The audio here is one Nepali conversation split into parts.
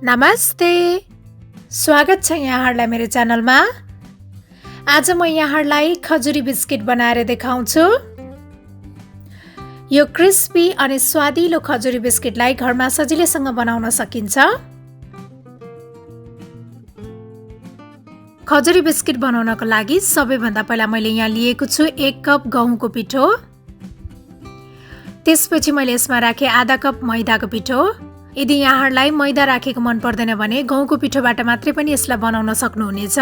नमस्ते, स्वागत छ यहाँहरूलाई मेरो च्यानलमा। आज म यहाँहरूलाई खजुरी बिस्किट बनाएर देखाउँछु। यो क्रिस्पी अनि स्वादिलो खजुरी बिस्किटलाई घरमा सजिलैसँग बनाउन सकिन्छ। खजुरी बिस्किट बनाउनको लागि सबैभन्दा पहिला मैले यहाँ लिएको छु 1 कप गहुँको पिठो। त्यसपछि मैले यसमा राखे आधा कप मैदाको पिठो। यदि यहाँहरूलाई मैदा राखेको मन पर्दैन भने गहुँको पिठोबाट मात्रै पनि यसलाई बनाउन सक्नुहुनेछ।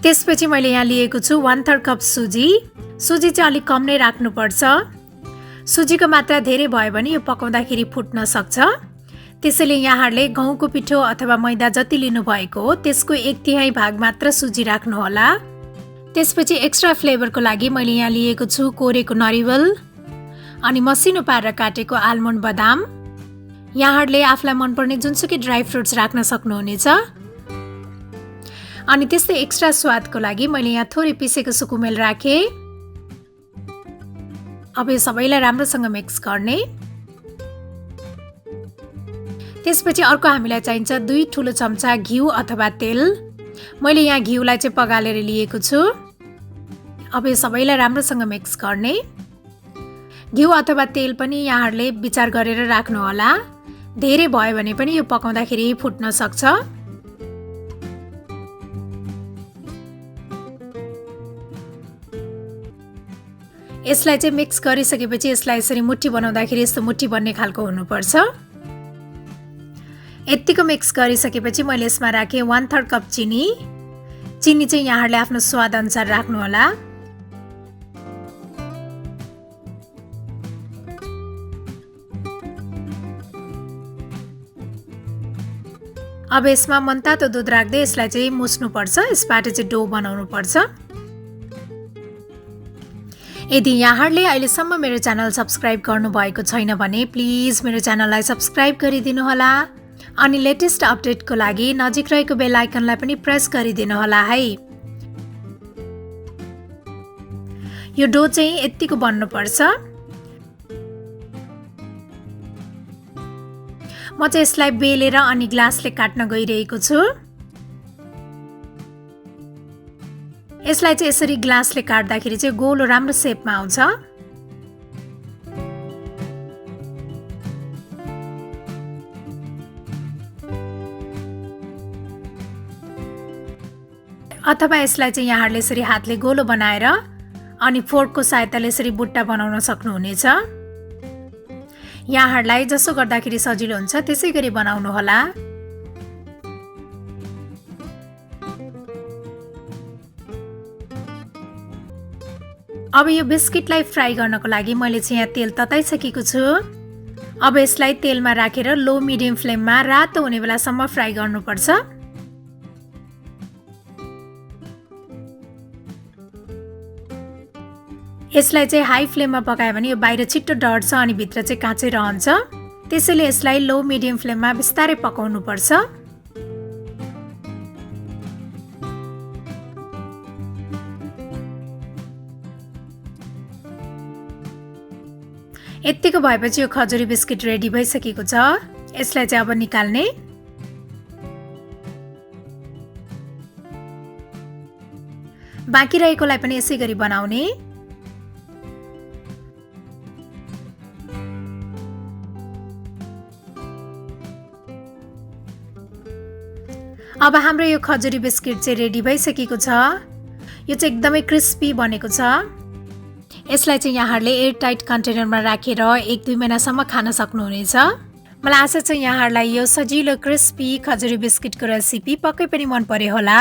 त्यसपछि मैले यहाँ लिएको छु 1/3 कप सुजी। सुजी चाहिँ अलिक कम नै राख्नुपर्छ। सुजीको मात्रा धेरै भयो भने यो पकाउँदाखेरि फुट्न सक्छ। त्यसैले यहाँहरूले गहुँको पिठो अथवा मैदा जति लिनुभएको हो त्यसको 1/3 भाग मात्र सुजी राख्नुहोला। त्यसपछि एक्स्ट्रा फ्लेभरको लागि मैले यहाँ लिएको छु कोरेको नरिवल अनि मसिनो पारेर काटेको आलमन्ड बदाम। यहाँहरूले आफूलाई मनपर्ने जुनसुकै ड्राई फ्रुट्स राख्न सक्नुहुनेछ। अनि त्यस्तै एक्स्ट्रा स्वादको लागि मैले यहाँ थोरै पिसेको सुकुमेल राखेँ। अब यो सबैलाई राम्रोसँग मिक्स गर्ने। त्यसपछि अर्को हामीलाई चाहिन्छ 2 ठुलो चम्चा घिउ अथवा तेल। मैले यहाँ घिउलाई चाहिँ पगालेर लिएको छु। अब यो सबैलाई राम्रोसँग मिक्स गर्ने। घिउ अथवा तेल पनि यहाँहरूले विचार गरेर राख्नुहोला। धेरै भयो भने पनि यो पकाउँदाखेरि फुट्न सक्छ। यसलाई चाहिँ मिक्स गरिसकेपछि यसलाई यसरी मुट्ठी बनाउँदाखेरि यस्तो मुट्ठी बन्ने खालको हुनुपर्छ। यतिको मिक्स गरिसकेपछि मैले यसमा राखेँ 1/3 कप चिनी। चिनी चाहिँ यहाँहरूले आफ्नो स्वाद अनुसार राख्नुहोला। अब यसमा मनतातो दुध राख्दै यसलाई चाहिँ मुस्नुपर्छ। यसबाट चाहिँ डो बनाउनु पर्छ। यदि यहाँहरूले अहिलेसम्म मेरो च्यानल सब्स्क्राइब गर्नुभएको छैन भने प्लिज मेरो च्यानललाई सब्स्क्राइब गरिदिनु होला। अनि लेटेस्ट अपडेटको लागि नजिक रहेको बेल आइकनलाई पनि प्रेस गरिदिनु होला है। यो डो चाहिँ यतिको बन्नुपर्छ। म चाहिँ यसलाई बेलेर अनि ग्लासले काट्न गइरहेको छु। यसलाई चाहिँ यसरी ग्लासले काट्दाखेरि चाहिँ गोलो राम्रो सेपमा आउँछ। अथवा यसलाई चाहिँ यहाँहरूले यसरी हातले गोलो बनाएर अनि फोर्कको सहायताले यसरी बुट्टा बनाउन सक्नुहुनेछ। यहाँहरूलाई जसो गर्दाखेरि सजिलो हुन्छ त्यसै गरी बनाउनु होला। अब यो बिस्किटलाई फ्राई गर्नको लागि मैले चाहिँ यहाँ तेल तताइसकेको छु। अब यसलाई तेलमा राखेर लो मिडियम फ्लेममा रातो हुने बेलासम्म फ्राई गर्नुपर्छ। यसलाई चाहिँ हाई फ्लेममा पकायो भने यो बाहिर छिट्टो डढ्छ अनि भित्र चाहिँ काँचै रहन्छ। त्यसैले यसलाई लो मिडियम फ्लेममा बिस्तारै पकाउनु पर्छ। यतिको भएपछि यो खजुरी बिस्किट रेडी भइसकेको छ। यसलाई चाहिँ अब निकाल्ने। बाँकी रहेकोलाई पनि यसै गरी बनाउने। अब हाम्रो यो खजुरी बिस्किट चाहिँ रेडी भइसकेको छ। यो चाहिँ एकदमै क्रिस्पी बनेको छ। यसलाई चाहिँ यहाँहरूले एयरटाइट कन्टेनरमा राखेर 1-2 महिनासम्म खान सक्नुहुनेछ। मलाई आशा छ यहाँहरूलाई यो सजिलो क्रिस्पी खजुरी बिस्किटको रेसिपी पक्कै पनि मन पर्यो होला।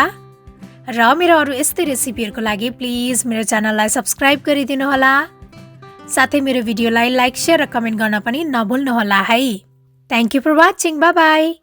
र मेरो अरू यस्तै रेसिपीहरूको लागि प्लिज मेरो च्यानललाई सब्स्क्राइब गरिदिनु होला। साथै मेरो भिडियोलाई लाइक, शेयर र कमेन्ट गर्न पनि नभुल्नुहोला है। Thank you for watching. Bye by.